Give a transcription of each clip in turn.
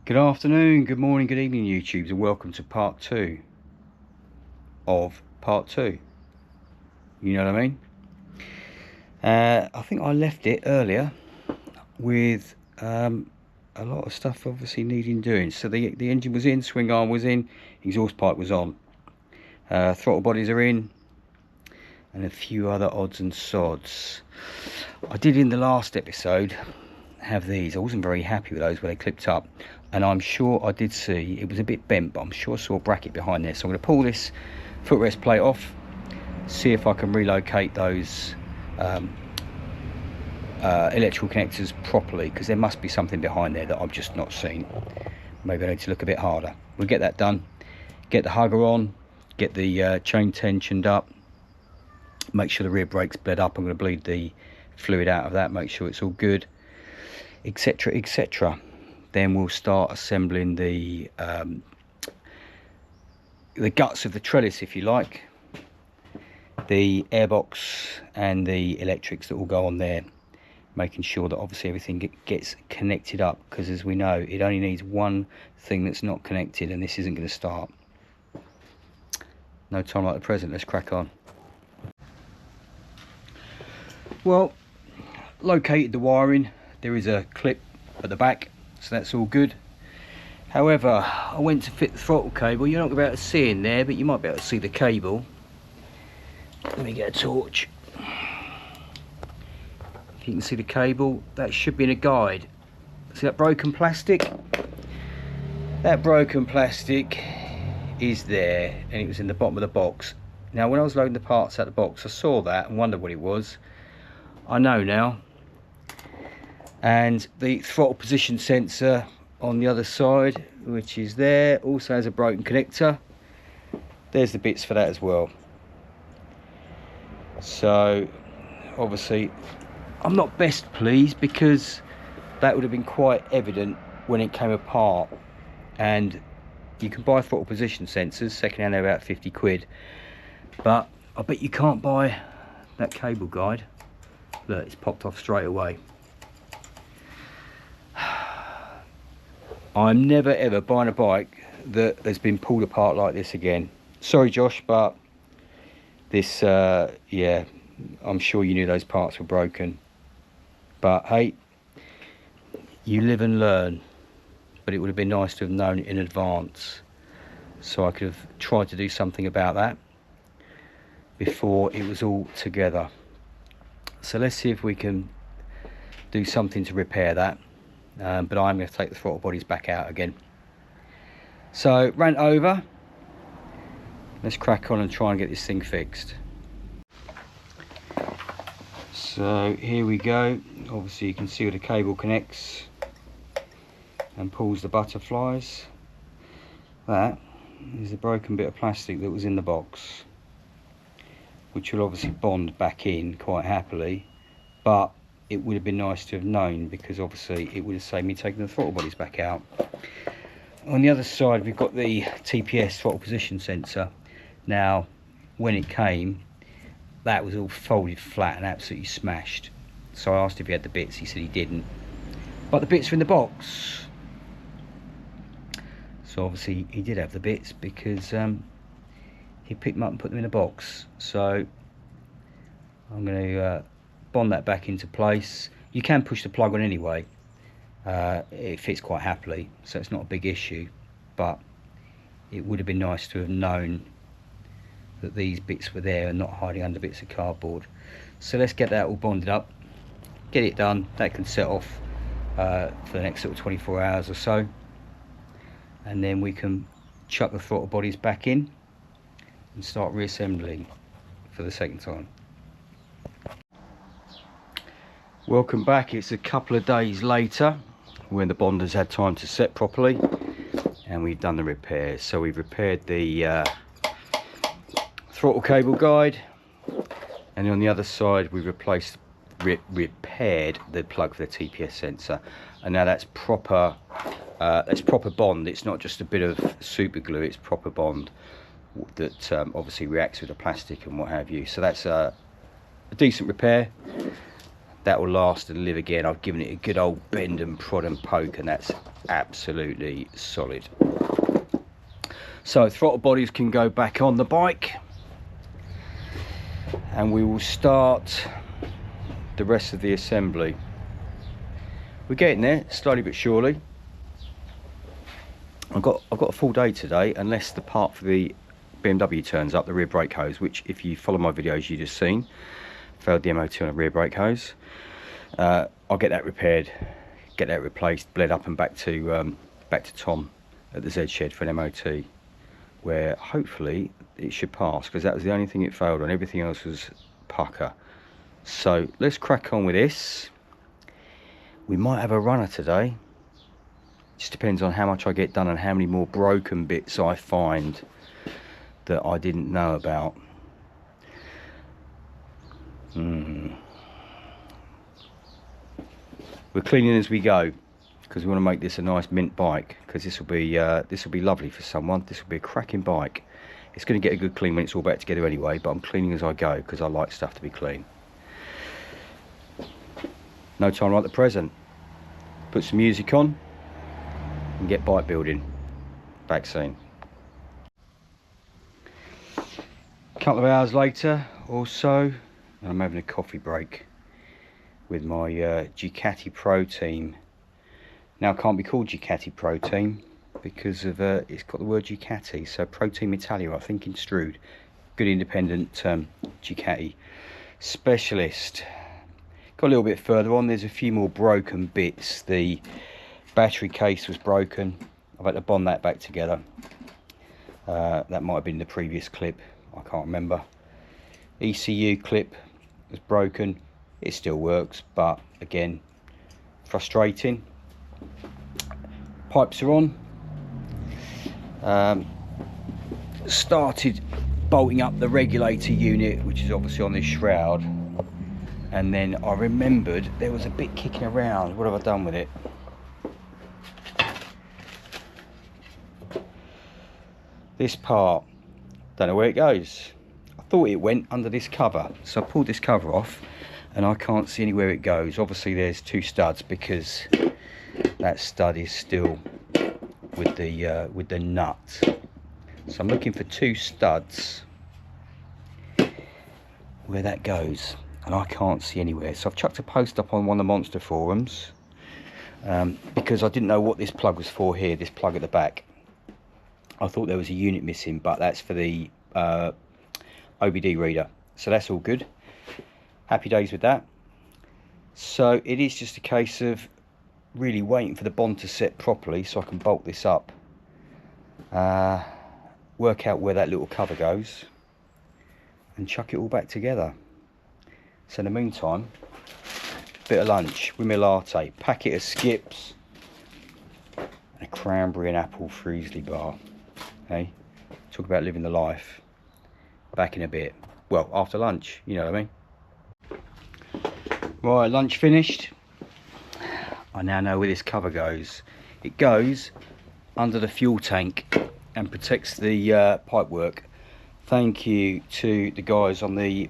Good afternoon, good morning, good evening YouTubes, and welcome to part 2 of part 2. You know what I mean? I think I left it earlier with a lot of stuff obviously needing doing. So the engine was in, swing arm was in, exhaust pipe was on, throttle bodies are in, and a few other odds and sods. I did in the last episode have these. I wasn't very happy with those when they clipped up, and I'm sure I did see it was a bit bent, but I'm sure I saw a bracket behind there. So I'm going to pull this footrest plate off, see if I can relocate those electrical connectors properly, because there must be something behind there that I've just not seen. Maybe I need to look a bit harder. We'll get that done, get the hugger on, get the chain tensioned up, make sure the rear brake's bled up. I'm going to bleed the fluid out of that, make sure it's all good, etc, etc. Then we'll start assembling the guts of the trellis, if you like, the airbox and the electrics that will go on there, making sure that obviously everything gets connected up, because as we know, it only needs one thing that's not connected, and this isn't going to start. No time like the present, let's crack on. Well, located the wiring. There is a clip at the back, so that's all good. However, I went to fit the throttle cable. You're not going to be able to see in there, but you might be able to see the cable. Let me get a torch. If you can see the cable, that should be in a guide. See that broken plastic? That broken plastic is there, and it was in the bottom of the box. Now, when I was loading the parts out of the box, I saw that and wondered what it was. I know now. And the throttle position sensor on the other side, which is there, also has a broken connector. There's the bits for that as well. So obviously I'm not best pleased, because that would have been quite evident when it came apart. And you can buy throttle position sensors second hand, they're about 50 quid, but I bet you can't buy that cable guide. Look, it's popped off straight away. I'm never ever buying a bike that has been pulled apart like this again. Sorry Josh, but this yeah, I'm sure you knew those parts were broken, but hey, you live and learn. But it would have been nice to have known it in advance, so I could have tried to do something about that before it was all together. So let's see if we can do something to repair that. But I'm going to take the throttle bodies back out again. So rant over. Let's crack on and try and get this thing fixed. So here we go. Obviously you can see where the cable connects and pulls the butterflies. That is a broken bit of plastic that was in the box, which will obviously bond back in quite happily, but it would have been nice to have known, because obviously it would have saved me taking the throttle bodies back out. On the other side we've got the TPS throttle position sensor. Now when it came, that was all folded flat and absolutely smashed. So I asked if he had the bits, he said he didn't, but the bits are in the box. So obviously he did have the bits, because he picked them up and put them in a box. So I'm going to bond that back into place. You can push the plug on anyway. It fits quite happily, so it's not a big issue, but it would have been nice to have known that these bits were there and not hiding under bits of cardboard. So let's get that all bonded up, get it done. That can set off for the next sort of 24 hours or so, and then we can chuck the throttle bodies back in and start reassembling for the second time. Welcome back. It's a couple of days later, when the bonders had time to set properly, and we've done the repairs. So we've repaired the throttle cable guide, and on the other side we repaired the plug for the TPS sensor, and now that's proper bond. It's not just a bit of super glue, it's proper bond that obviously reacts with the plastic and what have you. So that's a decent repair. that will last and live again. I've given it a good old bend and prod and poke, and that's absolutely solid. So throttle bodies can go back on the bike, and we will start the rest of the assembly. We're getting there slowly but surely. I've got a full day today, unless the part for the BMW turns up, the rear brake hose, which if you follow my videos you just seen, failed the MOT on a rear brake hose. I'll get that repaired, get that replaced, bled up and back to Tom at the Z shed for an MOT, where hopefully it should pass, because that was the only thing it failed on. Everything else was pucker. So let's crack on with this. We might have a runner today. Just depends on how much I get done and how many more broken bits I find that I didn't know about. We're cleaning as we go, because we want to make this a nice mint bike, because this will be lovely for someone. This will be a cracking bike. It's going to get a good clean when it's all back together anyway, but I'm cleaning as I go because I like stuff to be clean. No time like the present. Put some music on and get bike building. Back soon. A couple of hours later or so, I'm having a coffee break with my Ducati Pro Team. Now it can't be called Ducati Pro Team because of it's got the word Ducati, so Pro Team Italia, I think, instrued. Good independent Ducati specialist. Got a little bit further on, there's a few more broken bits. The battery case was broken. I've had to bond that back together. That might have been the previous clip, I can't remember. ECU clip was broken. It still works, but again, frustrating. Pipes are on. Started bolting up the regulator unit, which is obviously on this shroud, and then I remembered there was a bit kicking around. What have I done with it? This part, don't know where it goes. I thought it went under this cover, so I pulled this cover off and I can't see anywhere it goes. Obviously there's two studs, because that stud is still with the nut. So I'm looking for two studs where that goes, and I can't see anywhere. So I've chucked a post up on one of the monster forums, because I didn't know what this plug was for here, this plug at the back. I thought there was a unit missing, but that's for the OBD reader, so that's all good. Happy days with that. So it is just a case of really waiting for the bond to set properly so I can bolt this up, work out where that little cover goes, and chuck it all back together. So in the meantime, bit of lunch with my latte, packet of Skips, and a cranberry and apple Friesli bar. Hey, talk about living the life. Back in a bit. Well, after lunch, you know what I mean. Right, lunch finished. I now know where this cover goes. It goes under the fuel tank and protects the pipework. Thank you to the guys on the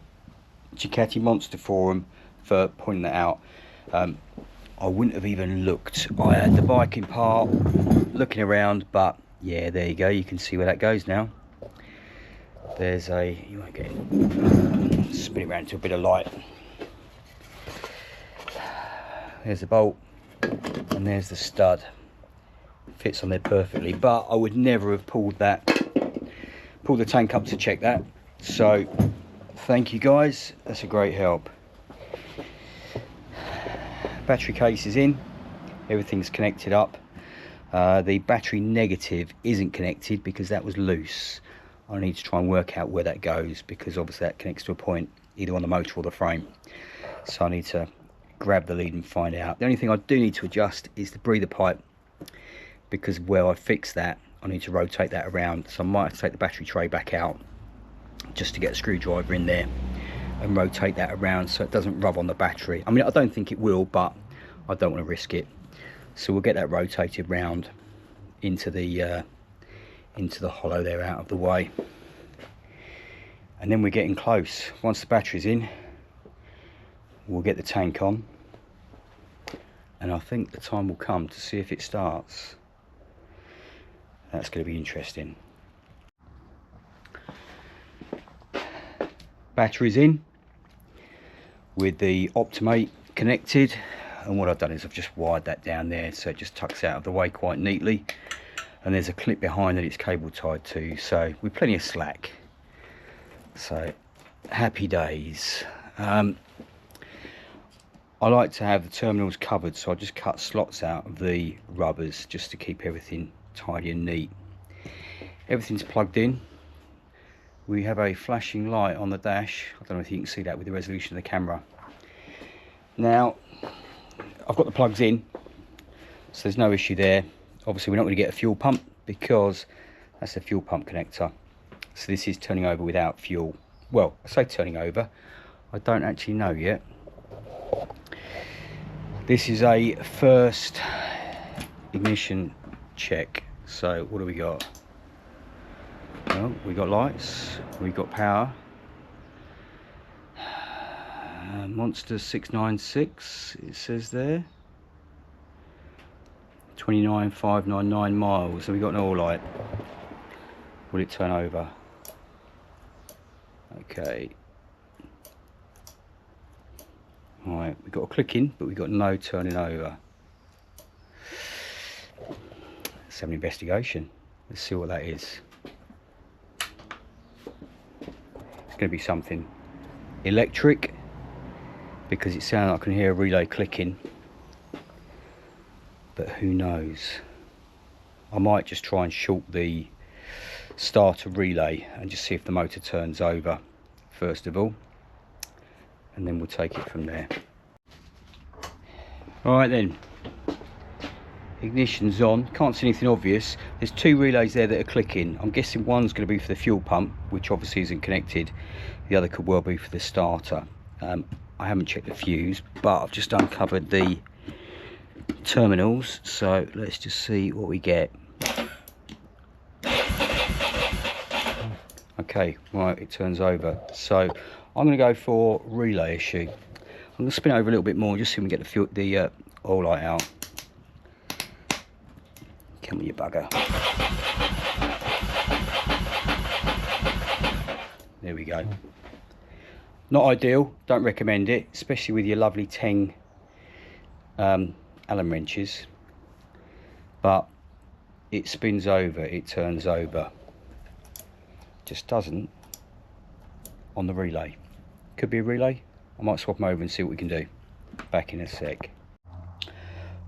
Ducati Monster forum for pointing that out. I wouldn't have even looked. I had the bike in park, looking around, but yeah, there you go. You can see where that goes now. There's a, you won't get it, spin it around to a bit of light. There's the bolt, and there's the stud. Fits on there perfectly, but I would never have pulled the tank up to check that. So thank you guys, that's a great help. Battery case is in, everything's connected up. The battery negative isn't connected because that was loose. I need to try and work out where that goes, because obviously that connects to a point either on the motor or the frame. So I need to grab the lead and find out. The only thing I do need to adjust is the breather pipe, because where I fix that, I need to rotate that around. So I might have to take the battery tray back out just to get a screwdriver in there and rotate that around so it doesn't rub on the battery. I mean, I don't think it will, but I don't want to risk it. So we'll get that rotated round into the hollow there, out of the way, and then we're getting close. Once the battery's in, we'll get the tank on, and I think the time will come to see if it starts. That's going to be interesting. Batteries in with the Optimate connected, and what I've done is I've just wired that down there so it just tucks out of the way quite neatly, and there's a clip behind that it's cable tied to, so with plenty of slack. So happy days. I like to have the terminals covered, so I just cut slots out of the rubbers just to keep everything tidy and neat. Everything's plugged in. We have a flashing light on the dash. I don't know if you can see that with the resolution of the camera. Now, I've got the plugs in, so there's no issue there. Obviously, we're not going to get a fuel pump because that's a fuel pump connector. So this is turning over without fuel. Well, I say turning over, I don't actually know yet. This is a first ignition check. So what do we got? Well, we got lights, we got power. Monster 696, it says there. 29,599 miles. So we got an oil light. Will it turn over? Okay. Alright, we got a click in, but we got no turning over. Let's have an investigation. Let's see what that is. It's going to be something electric, because it sounds like I can hear a relay clicking, but who knows. I might just try and short the starter relay and just see if the motor turns over first of all, and then we'll take it from there. Alright then, ignition's on. Can't see anything obvious. There's two relays there that are clicking. I'm guessing one's going to be for the fuel pump, which obviously isn't connected. The other could well be for the starter. I haven't checked the fuse, but I've just uncovered the terminals, so let's just see what we get. Okay, right, it turns over. So I'm going to go for relay issue. I'm going to spin it over a little bit more just so we can get the oil light out. Come on, you bugger. There we go. Not ideal, don't recommend it, especially with your lovely Teng Allen wrenches, but it spins over, it turns over. Just doesn't on the relay. Could be a relay. I might swap them over and see what we can do. Back in a sec.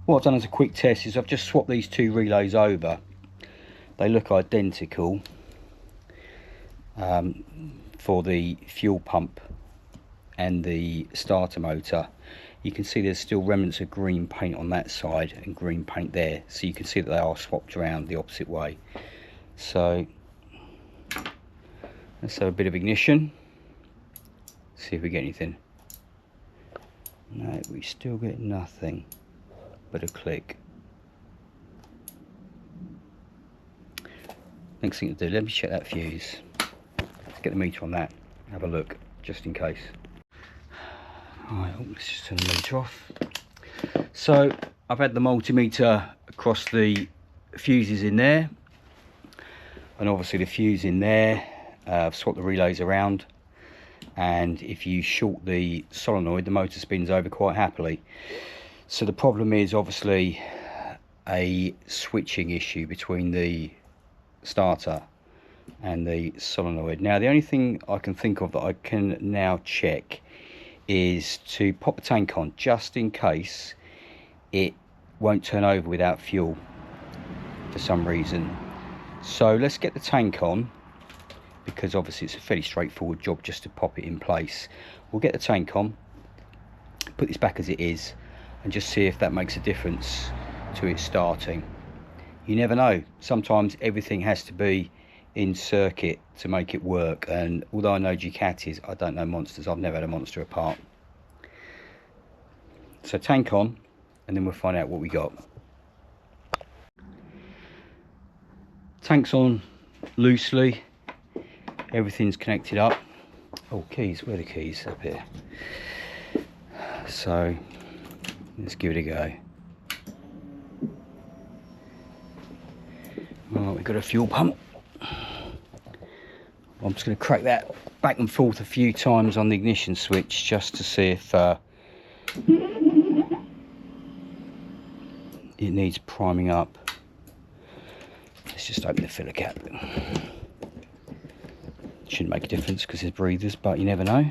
What I've done as a quick test is I've just swapped these two relays over. They look identical for the fuel pump and the starter motor. You can see there's still remnants of green paint on that side and green paint there, so you can see that they are swapped around the opposite way. So let's have a bit of ignition, see if we get anything. No, we still get nothing but a click. Next thing to do, let me check that fuse. Let's get the meter on that, have a look just in case. Alright, let's just turn the meter off. So I've had the multimeter across the fuses in there, and obviously the fuse in there. I've swapped the relays around, and if you short the solenoid, the motor spins over quite happily. So the problem is obviously a switching issue between the starter and the solenoid. Now the only thing I can think of that I can now check is to pop the tank on, just in case it won't turn over without fuel for some reason. So let's get the tank on, because obviously it's a fairly straightforward job just to pop it in place. We'll get the tank on, put this back as it is, and just see if that makes a difference to it starting. You never know, sometimes everything has to be in circuit to make it work, and although I know Ducatis, I don't know monsters. I've never had a monster apart. So tank on, and then we'll find out what we got. Tank's on loosely, everything's connected up. Oh, keys, where are the keys? Up here. So let's give it a go. Right, we've got a fuel pump. I'm just going to crack that back and forth a few times on the ignition switch just to see if it needs priming up. Let's just open the filler cap. Shouldn't make a difference because there's breathers, but you never know.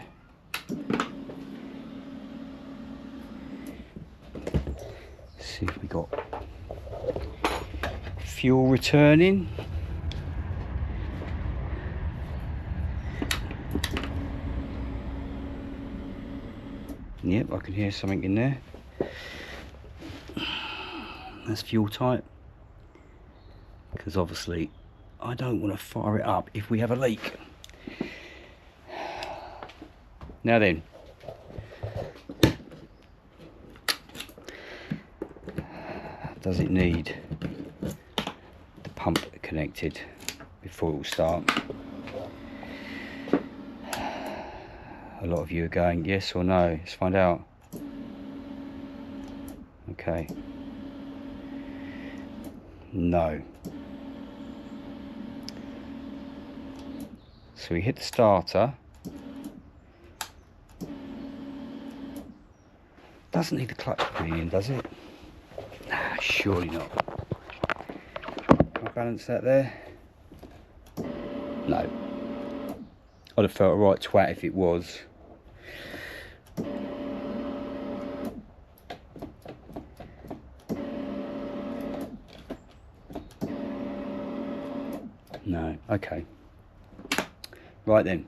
See if we got fuel returning. Yep, I can hear something in there. That's fuel type, because obviously I don't want to fire it up if we have a leak. Now then, does it need the pump connected before it will start? A lot of you are going yes or no. Let's find out. Okay. No. So we hit the starter. Doesn't need the clutch putting in, does it? Nah, surely not. Can I balance that there? No. I'd have felt a right twat if it was. No, okay. Right then.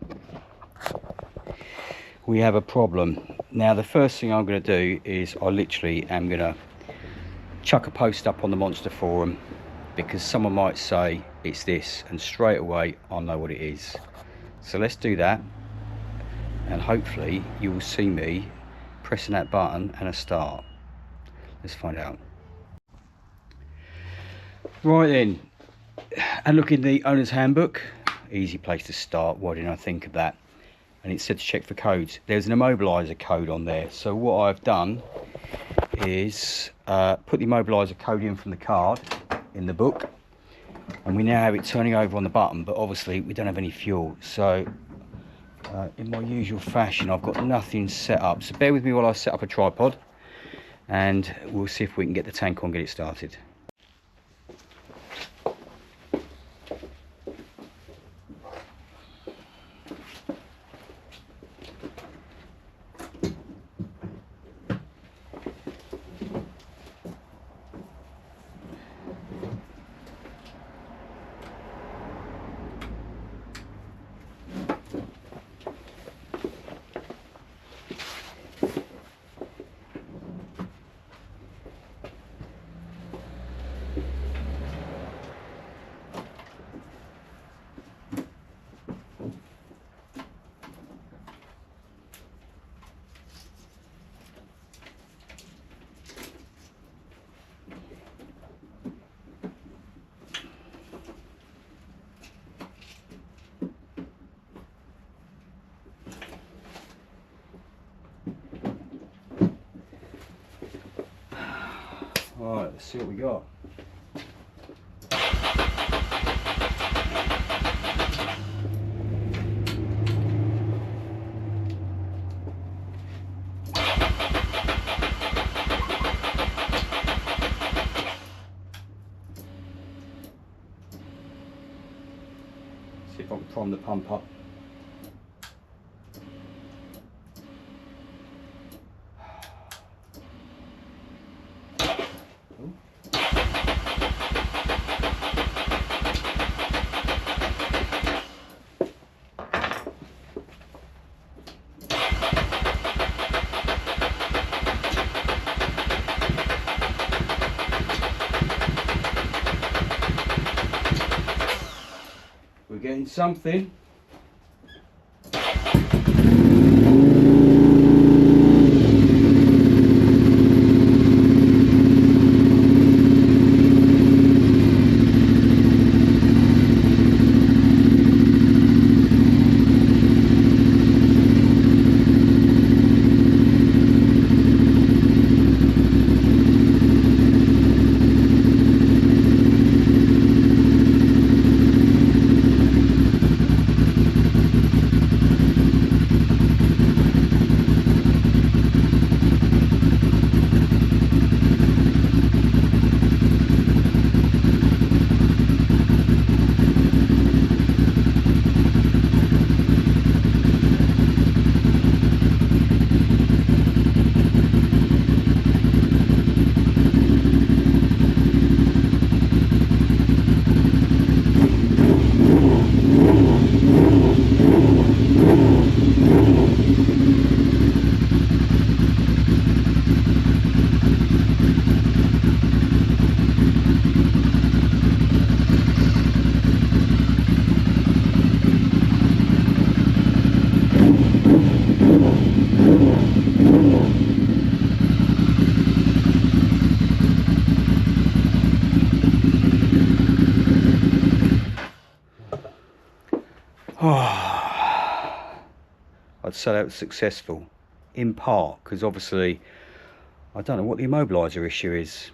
We have a problem. Now the first thing I'm going to do is I literally am going to chuck a post up on the Monster forum, because someone might say it's this, and straight away I'll know what it is. So let's do that, and hopefully you will see me pressing that button and a start. Let's find out. Right then, and look in the owner's handbook. Easy place to start. Why didn't I think of that? And it said to check for codes. There's an Immobilizer code on there. So what I've done is put the Immobilizer code in from the card in the book, and we now have it turning over on the button, but obviously we don't have any fuel. So in my usual fashion, I've got nothing set up. So bear with me while I set up a tripod, and we'll see if we can get the tank on, get it started. Alright, let's see what we got. See if I can prime the pump up. We're getting something. I'd say that was successful, in part, because obviously I don't know what the immobilizer issue is.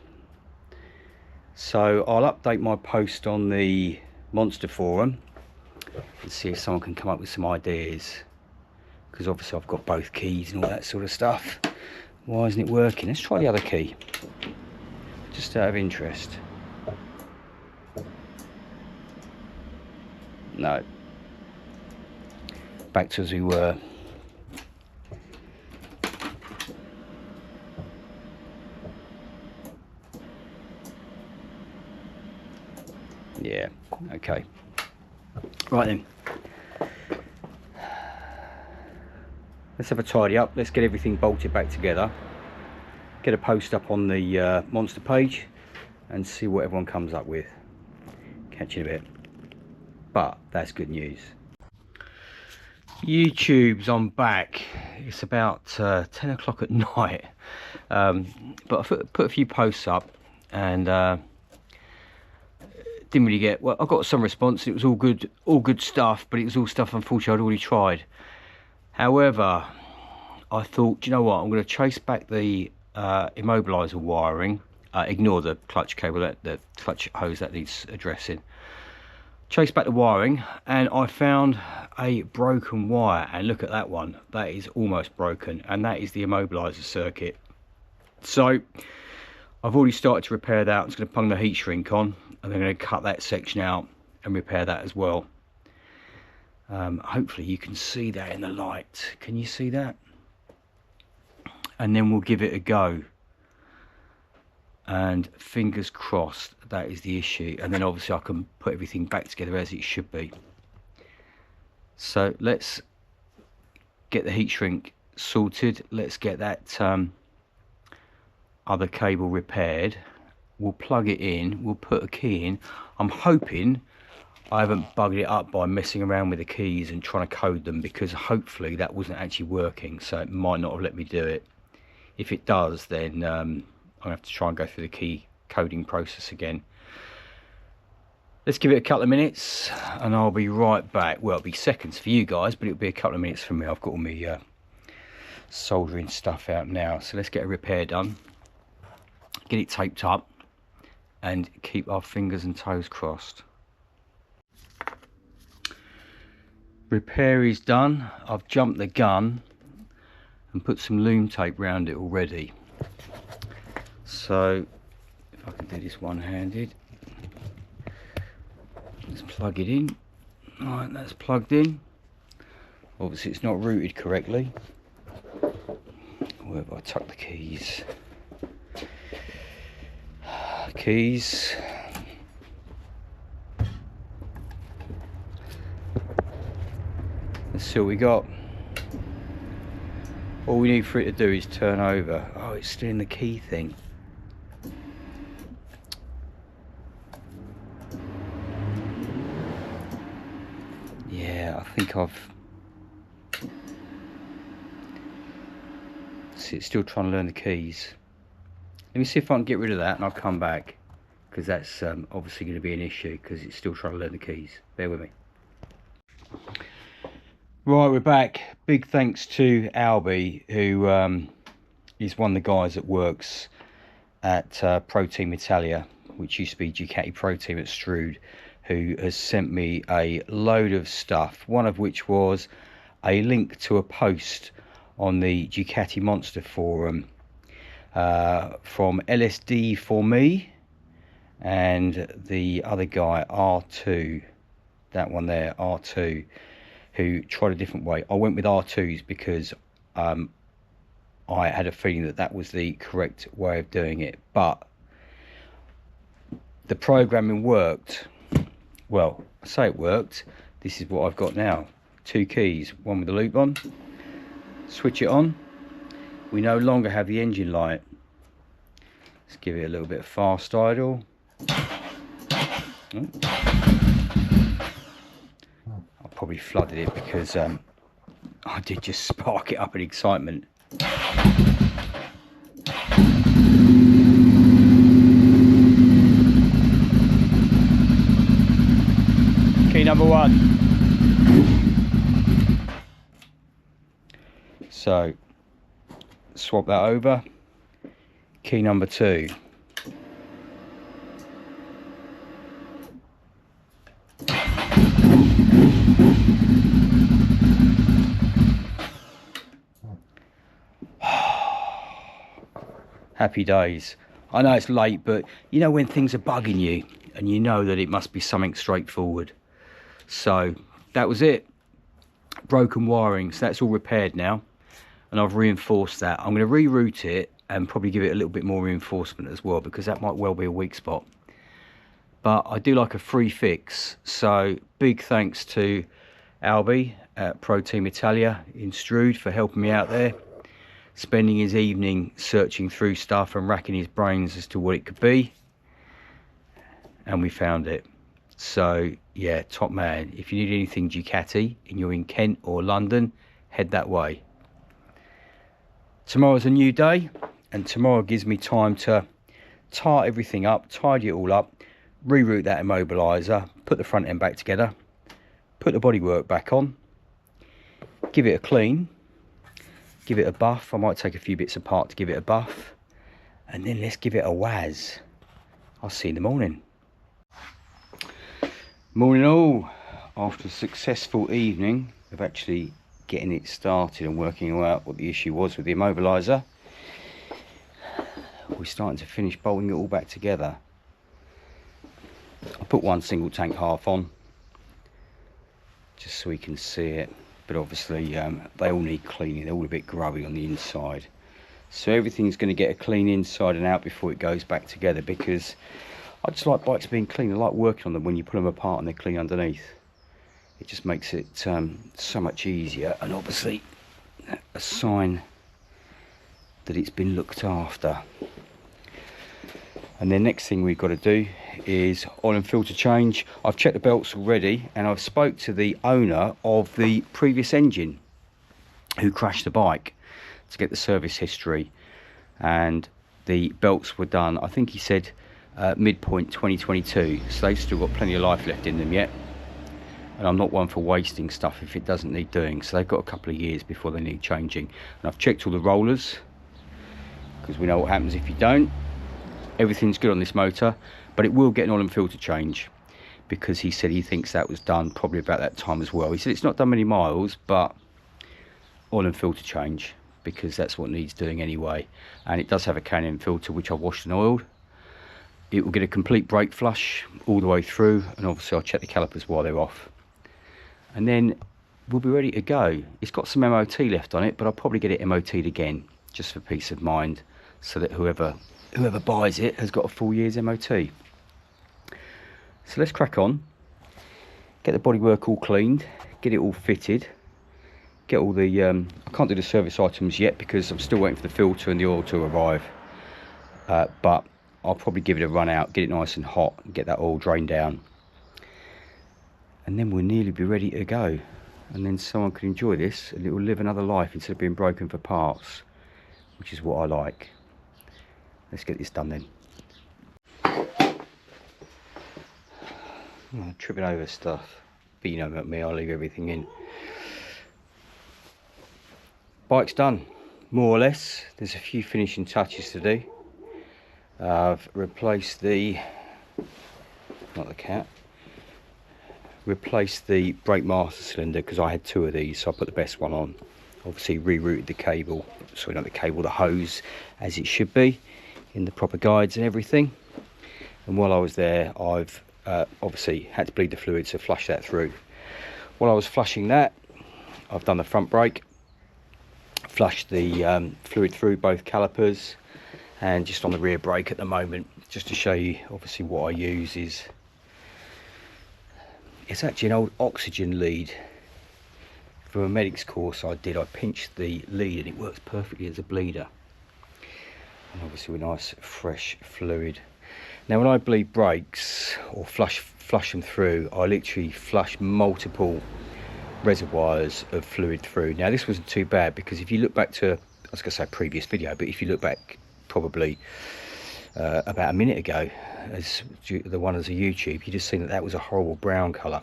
So I'll update my post on the Monster forum and see if someone can come up with some ideas, because obviously I've got both keys and all that sort of stuff. Why isn't it working? Let's try the other key, just out of interest. No. Back to as we were. Yeah, okay. Right then. Let's have a tidy up. Let's get everything bolted back together. Get a post up on the Monster page and see what everyone comes up with. Catch you in a bit. But that's good news. YouTube's on back. It's about 10 o'clock at night. But I put a few posts up and didn't really get, well, I got some response. It was all good stuff, but it was all stuff unfortunately I'd already tried. However, I thought, do you know what, I'm going to trace back the immobilizer wiring, ignore the clutch cable, the clutch hose that needs addressing. Trace back the wiring, and I found a broken wire, and look at that one, that is almost broken, and that is the immobilizer circuit. So I've already started to repair that. I'm just going to pung the heat shrink on, and then I'm going to cut that section out and repair that as well. Hopefully you can see that in the light. Can you see that? And then we'll give it a go, and fingers crossed that is the issue, and then obviously I can put everything back together as it should be. So let's get the heat shrink sorted. Let's get that other cable repaired. We'll plug it in, we'll put a key in. I'm hoping I haven't bugged it up by messing around with the keys and trying to code them, because hopefully that wasn't actually working, so it might not have let me do it. If it does, then I'm gonna have to try and go through the key coding process again. Let's give it a couple of minutes and I'll be right back. Well, it'll be seconds for you guys, but it'll be a couple of minutes for me. I've got all my soldering stuff out now, so let's get a repair done, get it taped up, and keep our fingers and toes crossed. Repair is done. I've jumped the gun and put some loom tape around it already. So if I can do this one-handed, let's plug it in. Alright, that's plugged in. Obviously it's not routed correctly. Where have I tucked the keys? Keys. Let's see what we got. All we need for it to do is turn over. Oh, it's still in the key thing. Yeah, I think I've... See, it's still trying to learn the keys. Let me see if I can get rid of that and I'll come back, because that's obviously going to be an issue, because it's still trying to learn the keys. Bear with me. Right, we're back. Big thanks to Albie, who is one of the guys that works at Pro Team Italia, which used to be Ducati Pro Team at Strood, who has sent me a load of stuff, one of which was a link to a post on the Ducati Monster forum from LSD for me and the other guy R2, that one there, R2, who tried a different way. I went with R2's because I had a feeling that that was the correct way of doing it, but the programming worked. Well, I say it worked. This is what I've got now. Two keys, one with the loop on. Switch it on. We no longer have the engine light. Let's give it a little bit of fast idle. Oh. I probably flooded it because I did just spark it up in excitement. Key number one. So swap that over. Key number 2. Happy days. I know it's late, but you know when things are bugging you and you know that it must be something straightforward. So that was it. Broken wiring, so that's all repaired now, and I've reinforced that. I'm going to reroute it and probably give it a little bit more reinforcement as well, because that might well be a weak spot. But I do like a free fix, so big thanks to Albi at Pro Team Italia in Strood for helping me out there, spending his evening searching through stuff and racking his brains as to what it could be, and we found it. So yeah, top man. If you need anything Ducati and you're in Kent or London, head that way. Tomorrow's a new day, and tomorrow gives me time to tar everything up, tidy it all up, reroute that immobilizer, put the front end back together, put the bodywork back on, give it a clean, give it a buff. I might take a few bits apart to give it a buff, and then let's give it a waz. I'll see you in the morning. Morning all. After a successful evening of actually getting it started and working out what the issue was with the immobilizer, we're starting to finish bolting it all back together. I put one single tank half on just so we can see it, but obviously they all need cleaning. They're all a bit grubby on the inside, so everything's going to get a clean inside and out before it goes back together, because I just like bikes being clean. I like working on them when you put them apart and they're clean underneath. It just makes it so much easier, and obviously a sign that it's been looked after. And then next thing we've got to do is oil and filter change. I've checked the belts already, and I've spoke to the owner of the previous engine who crashed the bike to get the service history, and the belts were done, I think he said midpoint 2022, so they've still got plenty of life left in them yet. And I'm not one for wasting stuff if it doesn't need doing, so they've got a couple of years before they need changing. And I've checked all the rollers, because we know what happens if you don't. Everything's good on this motor, but it will get an oil and filter change, because he said he thinks that was done probably about that time as well. He said it's not done many miles, but oil and filter change, because that's what needs doing anyway. And it does have a Canyon filter which I've washed and oiled. It will get a complete brake flush all the way through, and obviously I'll check the calipers while they're off, and then we'll be ready to go. It's got some MOT left on it, but I'll probably get it MOT'd again just for peace of mind, so that whoever buys it has got a full year's MOT. So let's crack on, get the bodywork all cleaned, get it all fitted, get all the I can't do the service items yet because I'm still waiting for the filter and the oil to arrive, but I'll probably give it a run out, get it nice and hot, and get that oil drained down, and then we'll nearly be ready to go. And then someone could enjoy this and it will live another life instead of being broken for parts, which is what I like. Let's get this done then. I'm tripping over stuff, but you know about me, I'll leave everything in. Bike's done, more or less. There's a few finishing touches to do. I've replaced the, not the cat, replaced the brake master cylinder because I had two of these, so I put the best one on. Obviously rerouted the cable, sorry not the cable, the hose as it should be in the proper guides and everything. And while I was there, I've obviously had to bleed the fluid, so flush that through. While I was flushing that, I've done the front brake, flushed the fluid through both calipers, and just on the rear brake at the moment, just to show you obviously what I use is, it's actually an old oxygen lead from a medics course I did. I pinched the lead and it works perfectly as a bleeder, and obviously with nice fresh fluid. Now when I bleed brakes or flush them through, I literally flush multiple reservoirs of fluid through. Now this wasn't too bad, because if you look back to, I was going to say previous video, but if you look back probably about a minute ago, as the one as a YouTube, you just seen that that was a horrible brown colour.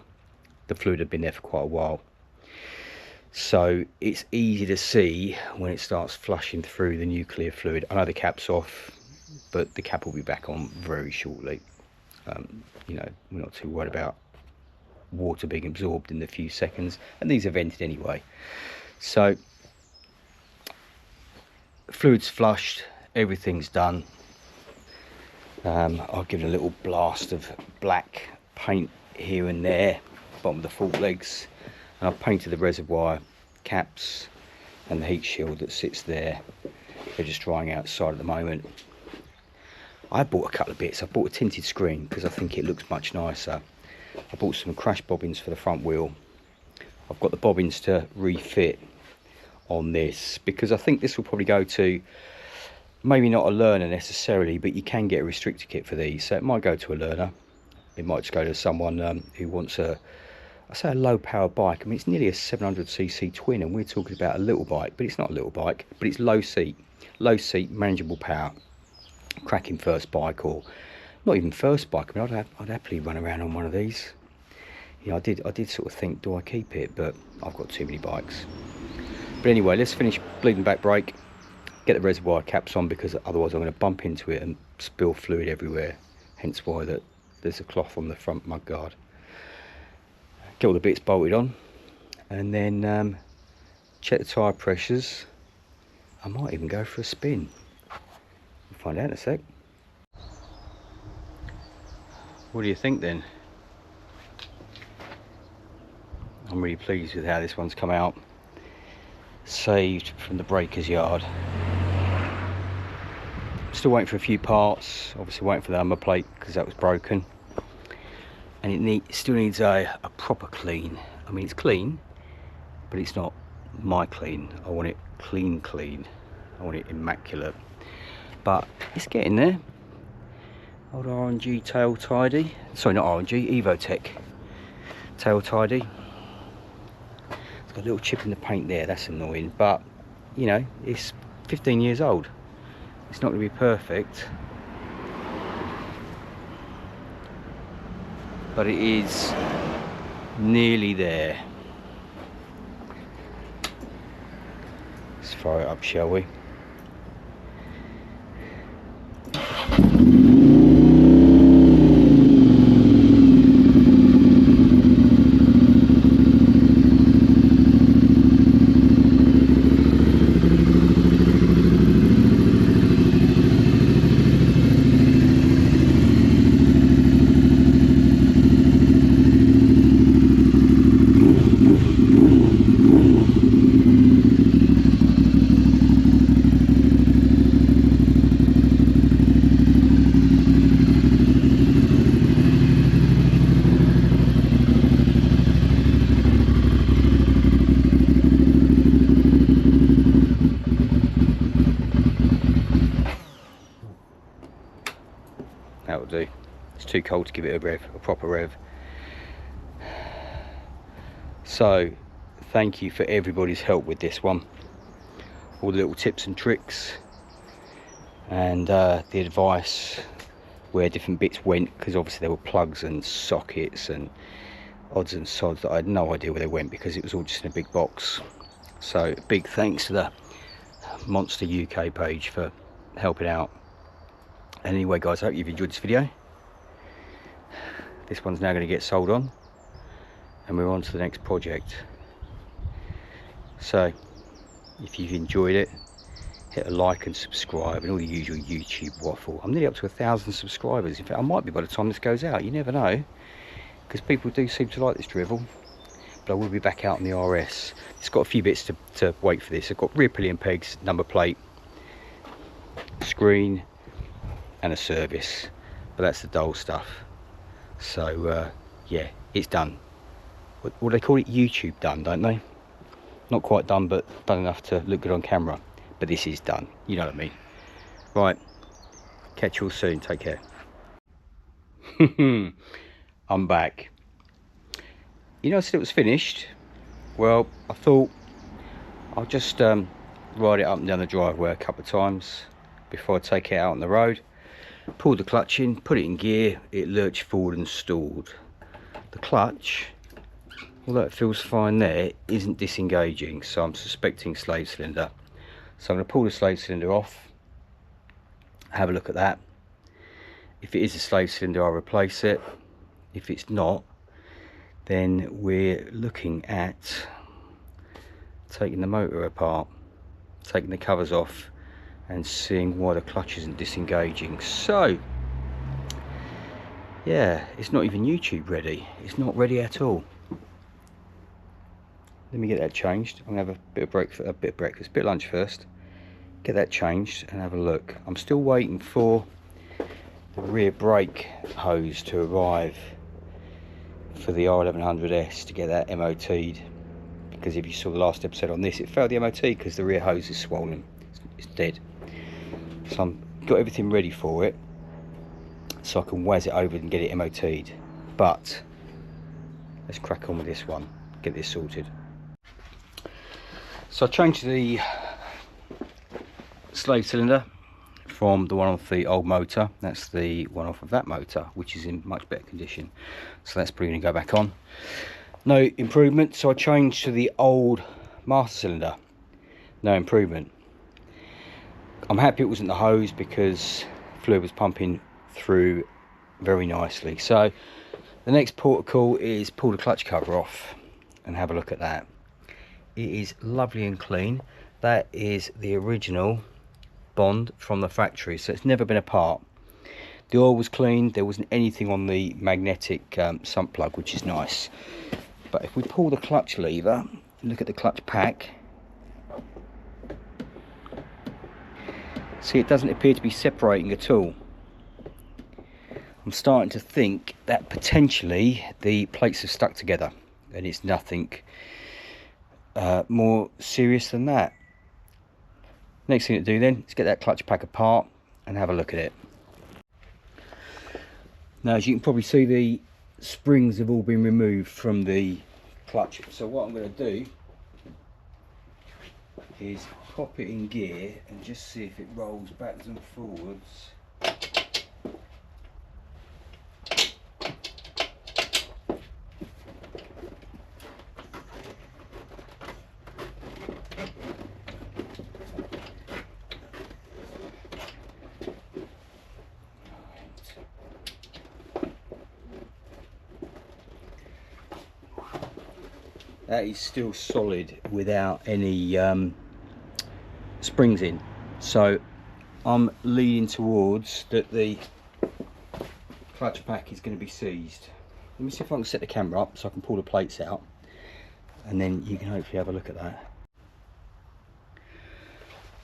the fluid had been there for quite a while. So it's easy to see when it starts flushing through the nuclear fluid. I know the cap's off, but the cap will be back on very shortly. You know, we're not too worried about water being absorbed in a few seconds, and these are vented anyway. So fluid's flushed, everything's done. I'll give it a little blast of black paint here and there, bottom of the fault legs, and I've painted the reservoir caps and the heat shield that sits there. They're just drying outside at the moment. I bought a couple of bits. I bought a tinted screen because I think it looks much nicer. I bought some crash bobbins for the front wheel. I've got the bobbins to refit on this because I think this will probably go to, maybe not a learner necessarily, but you can get a restrictor kit for these, so it might go to a learner. It might just go to someone who wants a, I say a low power bike. I mean, it's nearly a 700cc twin, and we're talking about a little bike, but it's not a little bike, but it's low seat, manageable power, cracking first bike, or not even first bike. I mean, I'd happily run around on one of these. You know, I did sort of think, do I keep it? But I've got too many bikes. But anyway, let's finish bleeding back brake, get the reservoir caps on, because otherwise I'm going to bump into it and spill fluid everywhere. Hence why there's a cloth on the front mudguard. Get all the bits bolted on, and then check the tyre pressures. I might even go for a spin. We'll find out in a sec. What do you think then? I'm really pleased with how this one's come out. Saved from the breaker's yard. Still waiting for a few parts. Obviously waiting for the number plate because that was broken. And it still needs a proper clean. I mean, it's clean, but it's not my clean. I want it clean. I want it immaculate. But it's getting there. Old R&G tail tidy. Sorry, not R&G, Evotech tail tidy. It's got a little chip in the paint there. That's annoying. But, you know, it's 15 years old. It's not going to be perfect. But it is nearly there. Let's fire it up, shall we? That will do. It's too cold to give it a rev, a proper rev. So, thank you for everybody's help with this one. All the little tips and tricks, and the advice where different bits went, because obviously there were plugs and sockets and odds and sods that I had no idea where they went because it was all just in a big box. So, big thanks to the Monster UK page for helping out. And anyway guys, I hope you've enjoyed this video. This one's now going to get sold on, and we're on to the next project. So if you've enjoyed it, hit a like and subscribe and all the usual YouTube waffle. I'm nearly up to 1,000 subscribers. In fact, I might be by the time this goes out, you never know, because people do seem to like this drivel. But I will be back out on the RS. It's got a few bits to wait for this. I've got rear pillion pegs, number plate, screen, and a service, but that's the dull stuff. So yeah, it's done. What they call it, YouTube done, don't they? Not quite done, but done enough to look good on camera. But this is done, you know what I mean. Right, catch you all soon, take care. I'm back. You know, I said it was finished. Well, I thought I'll just ride it up and down the driveway a couple of times before I take it out on the road. Pulled the clutch in, put it in gear, it lurched forward and stalled. The clutch although it feels fine there, isn't disengaging, so I'm suspecting slave cylinder. So I'm going to pull the slave cylinder off, have a look at that. If it is a slave cylinder, I'll replace it. If it's not, then we're looking at taking the motor apart, taking the covers off, and seeing why the clutch isn't disengaging. So yeah, it's not even YouTube ready. It's not ready at all. Let me get that changed. I'm gonna have a bit of breakfast, bit of lunch first. Get that changed and have a look. I'm still waiting for the rear brake hose to arrive for the R1100S to get that MOT'd, because if you saw the last episode on this, it failed the MOT because the rear hose is swollen. It's dead. So I've got everything ready for it, so I can waz it over and get it MOT'd. But let's crack on with this one, get this sorted. So I changed the slave cylinder from the one off the old motor. That's the one off of that motor, which is in much better condition. So that's probably going to go back on. No improvement. So I changed to the old master cylinder. No improvement. I'm happy it wasn't the hose, because fluid was pumping through very nicely. So the next port of call is pull the clutch cover off and have a look at that. It is lovely and clean. That is the original bond from the factory, so it's never been apart. The oil was clean, there wasn't anything on the magnetic sump plug, which is nice. But if we pull the clutch lever and look at the clutch pack, see, it doesn't appear to be separating at all. I'm starting to think that potentially the plates have stuck together, and it's nothing more serious than that. Next thing to do then is get that clutch pack apart and have a look at it. Now, as you can probably see, the springs have all been removed from the clutch. So what I'm going to do is pop it in gear and just see if it rolls backwards and forwards. That is still solid without any springs in, so I'm leaning towards that the clutch pack is going to be seized. Let me see if I can set the camera up so I can pull the plates out, and then you can hopefully have a look at that.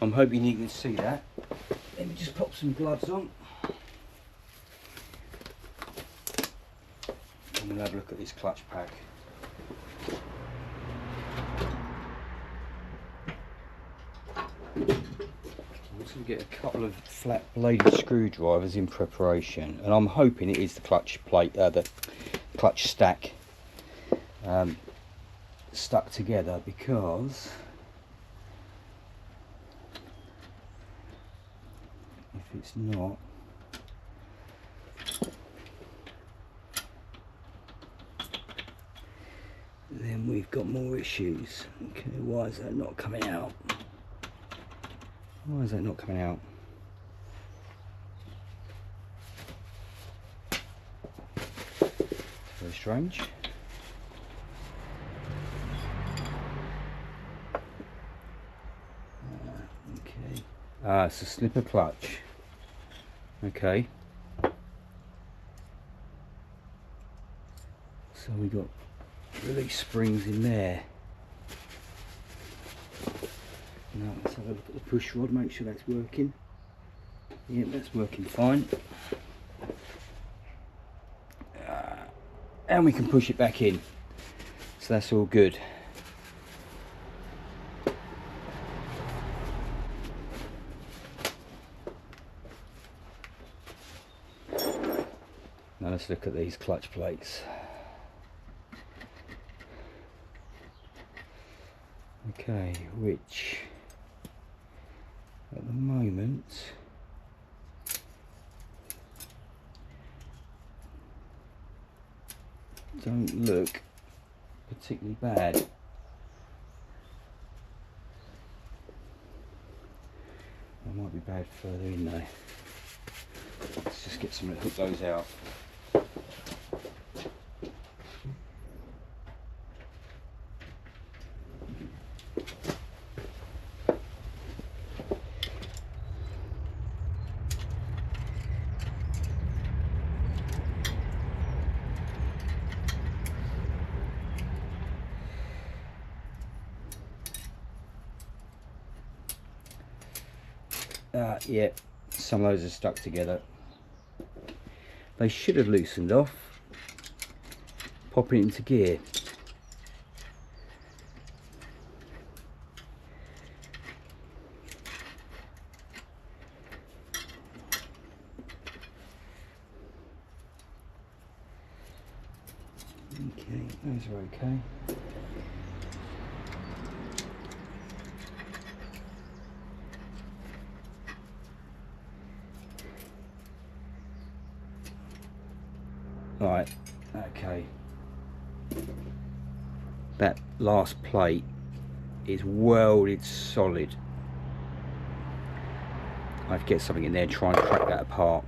I'm hoping you can see that. Let me just pop some gloves on. I'm going to have a look at this clutch pack. I'm just going to get a couple of flat bladed screwdrivers in preparation, and I'm hoping it is the clutch plate, the clutch stack stuck together, because if it's not, then we've got more issues. Okay, why is that not coming out? Why is that not coming out? Very strange. Okay. Ah, it's a slipper clutch. Okay. So we got release springs in there. Now let's have a look at the push rod, make sure that's working. Yeah, that's working fine. And we can push it back in, so that's all good. Now let's look at these clutch plates. Okay, which at the moment don't look particularly bad. It might be bad further in though. Let's just get some to hook those out. Yeah, some of those are stuck together. They should have loosened off. Popping it into gear. Okay, those are okay. Right, okay. That last plate is welded solid. I have to get something in there and try and crack that apart.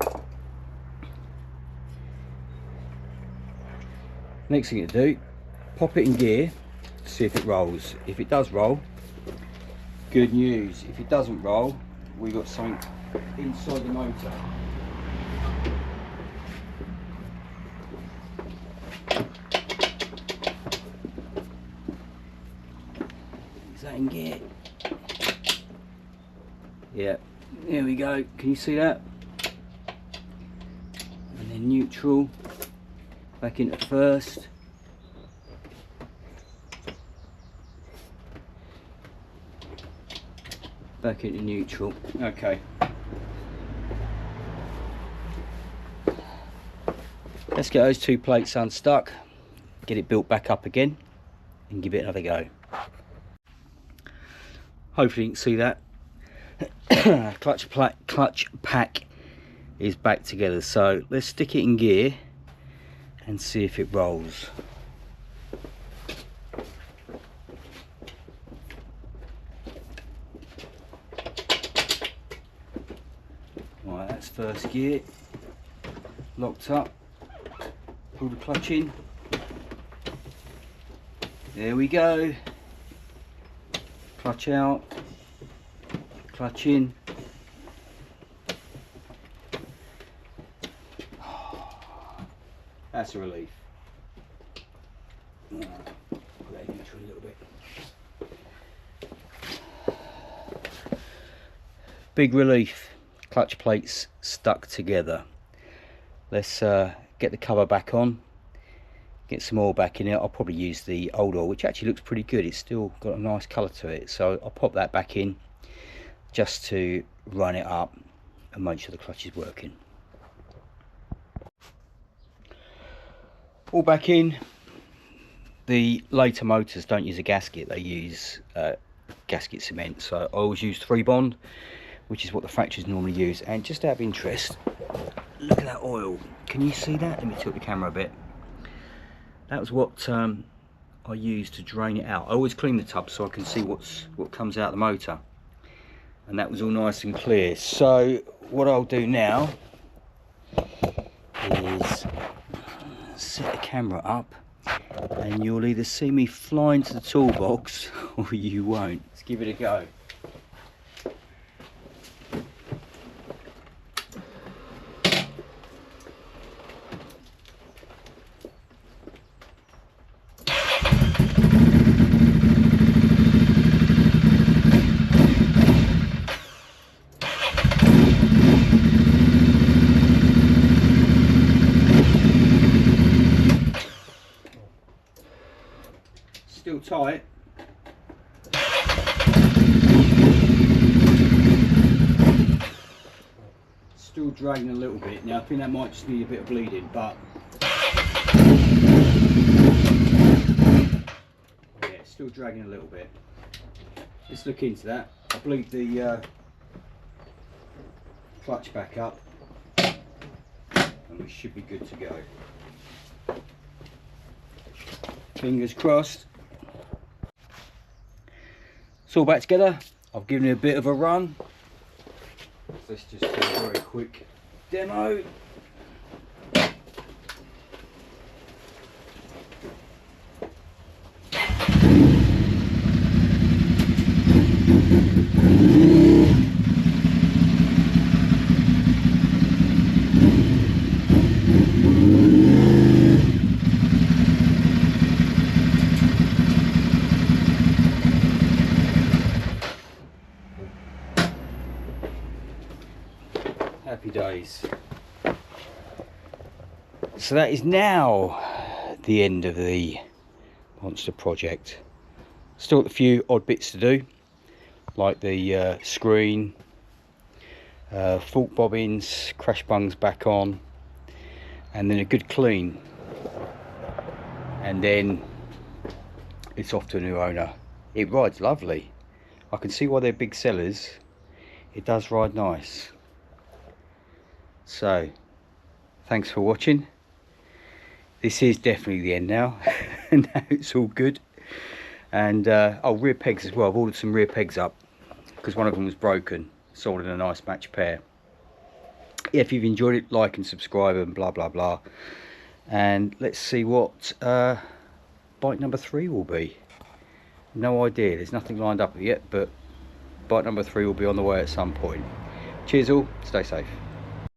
Next thing to do, pop it in gear, see if it rolls. If it does roll, good news. If it doesn't roll, we got something inside the motor. Is that in gear? Yeah, there we go. Can you see that? And then neutral, back into first. Back into neutral. Okay. Let's get those two plates unstuck, get it built back up again, and give it another go. Hopefully you can see that. clutch pack is back together, so let's stick it in gear and see if it rolls. Right, that's first gear, locked up, pull the clutch in, there we go, clutch out, clutch in. That's a relief. Put that in a little bit. Big relief. Clutch plates stuck together. Let's get the cover back on, get some oil back in it. I'll probably use the old oil, which actually looks pretty good. It's still got a nice colour to it, so I'll pop that back in just to run it up and make sure the clutch is working. All back in. The later motors don't use a gasket, they use gasket cement, so I always use 3-bond, which is what the factories normally use. And just out of interest, look at that oil. Can you see that? Let me tilt the camera a bit. That was what I used to drain it out. I always clean the tub so I can see what comes out of the motor, and that was all nice and clear. So what I'll do now is set the camera up, and you'll either see me fly into the toolbox or you won't. Let's give it a go. Still tight. Still dragging a little bit. Now I think that might just need a bit of bleeding, but yeah, still dragging a little bit. Let's look into that. I'll bleed the clutch back up and we should be good to go. fingers crossed. It's all back together. I've given it a bit of a run. Let's just do a very quick demo. Happy days. So that is now the end of the monster project. Still got a few odd bits to do, like the screen, fault bobbins, crash bungs back on, and then a good clean, and then it's off to a new owner. It rides lovely. I can see why they're big sellers. It does ride nice. So thanks for watching. This is definitely the end now. Now it's all good. And oh, rear pegs as well. I've ordered some rear pegs up because one of them was broken, sold in a nice match pair. Yeah, if you've enjoyed it, like and subscribe and blah blah blah. And let's see what bike number 3 will be. No idea, there's nothing lined up yet, but bike number 3 will be on the way at some point. Cheers all, stay safe.